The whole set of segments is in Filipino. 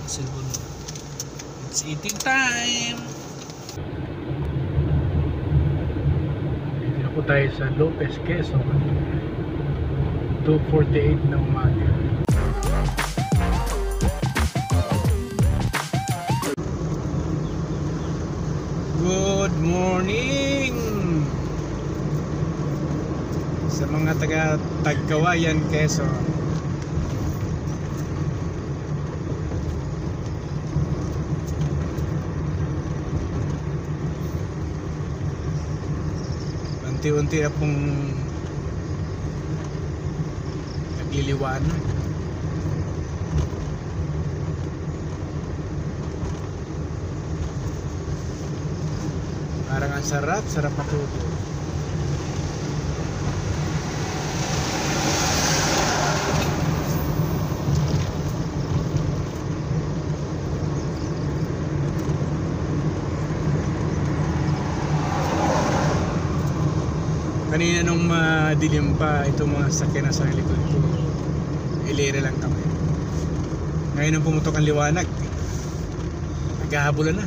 Cellphone. It's eating time. Dito po tayo sa Lopez, Quezon. 2:48 na umaga. Good morning sa mga taga Tagkawayan, Quezon. Unti-unti na pong nagliliwanag. Parang ang sarap matuto. Kanina nung madilim pa, itong mga sakyan na sa likod ko, ilere lang kami. Ngayon nung pumutok ang liwanag, naghahabulan na.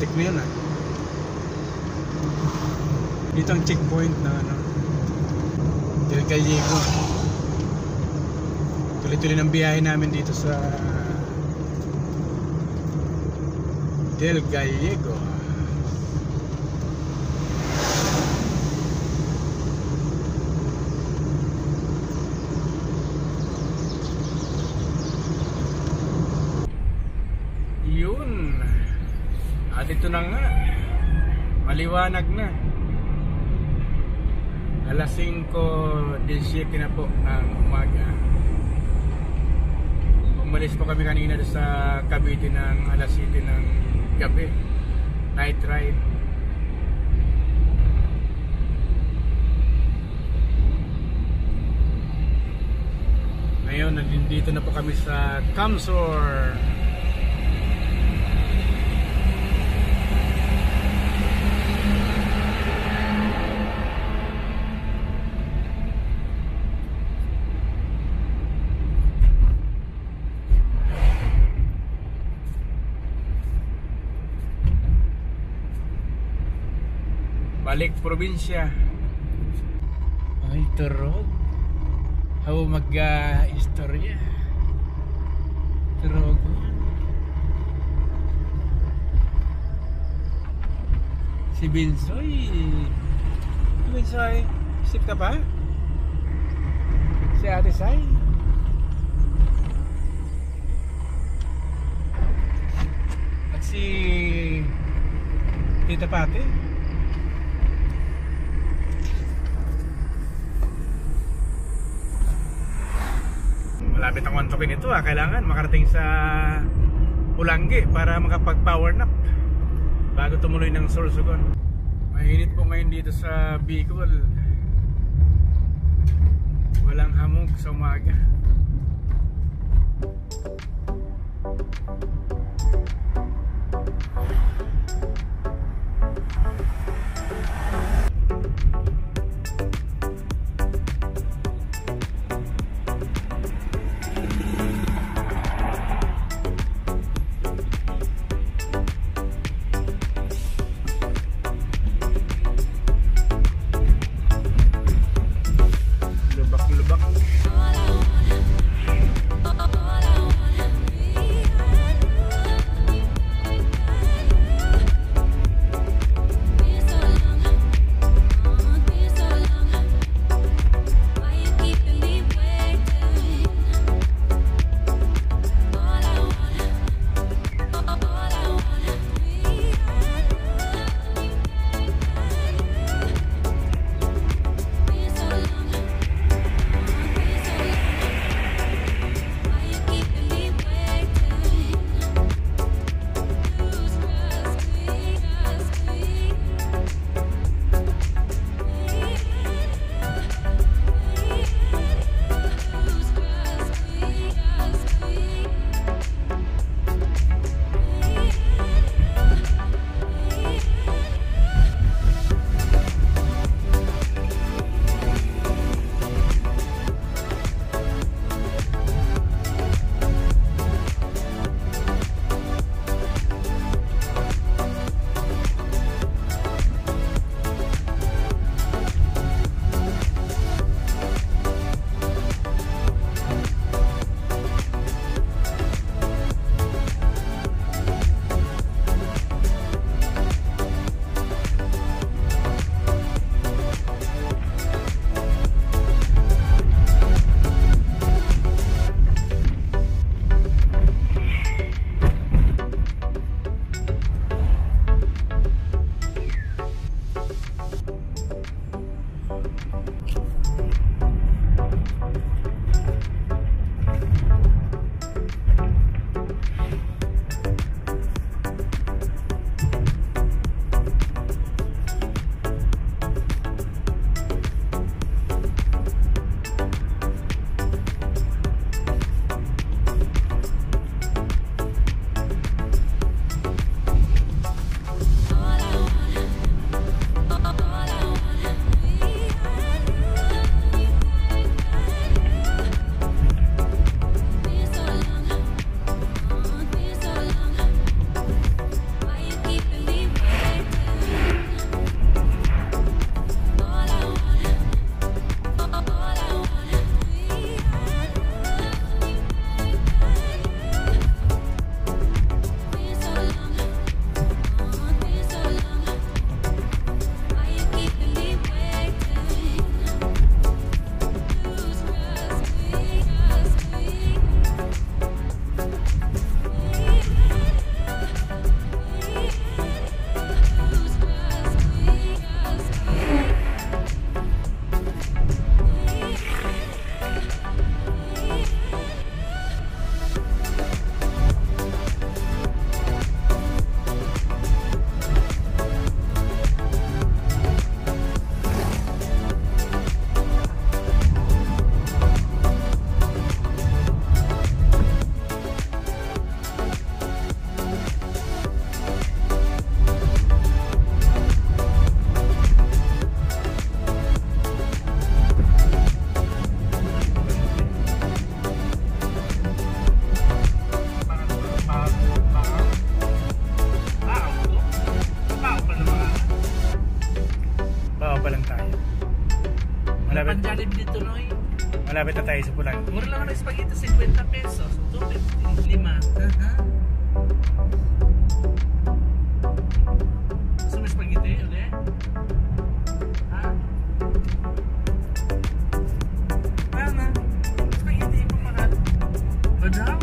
Tik mo yun ah. Dito ang checkpoint na Del Gallego. Tuloy-tuloy ng biyahe namin dito sa Del Gallego. Yun. At ito na nga, maliwanag na. Alas 5:17 na po ng umaga. Umalis po kami kanina sa Cavite ng alas 7 ng gabi. Night ride. Ngayon, nandito na po kami sa Camsor. Balik probinsya. Ay, turog. How mag-istorya. Turog. Si Binsoy. Binsoy, sip ka pa? Si Ate Sai. At si Tita Pate. Malapit ang wantokin ito kailangan makarating sa Pulangi para makapag-power nap bago tumuloy ng Sorsogon. Mainit po ngayon dito sa Bicol. Walang hamog sa umaga. Malapit. Panjalib dito, Noy. Malapit na tayo sa Pulang. Mura lang ng spaghetti, 50 pesos. 2.5. Gusto mo spaghetti, ulit? Ha? Ano? Spaghetti, pamahal. Ba daw?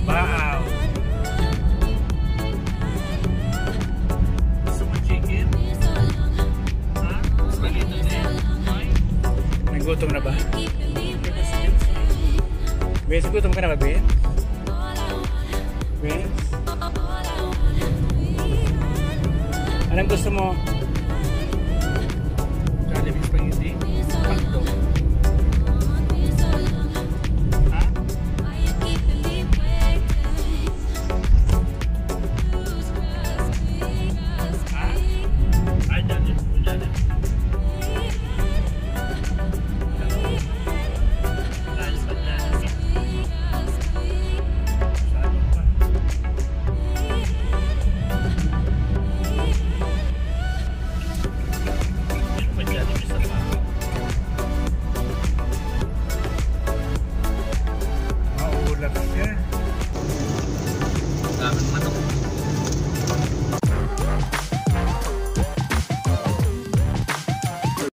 Wow! Gusto mo chicken? Ha? Spaghetti din? Noy? Nagutom na ba? Bes, gutom ka na ba, Bes? Bes? Anong gusto mo?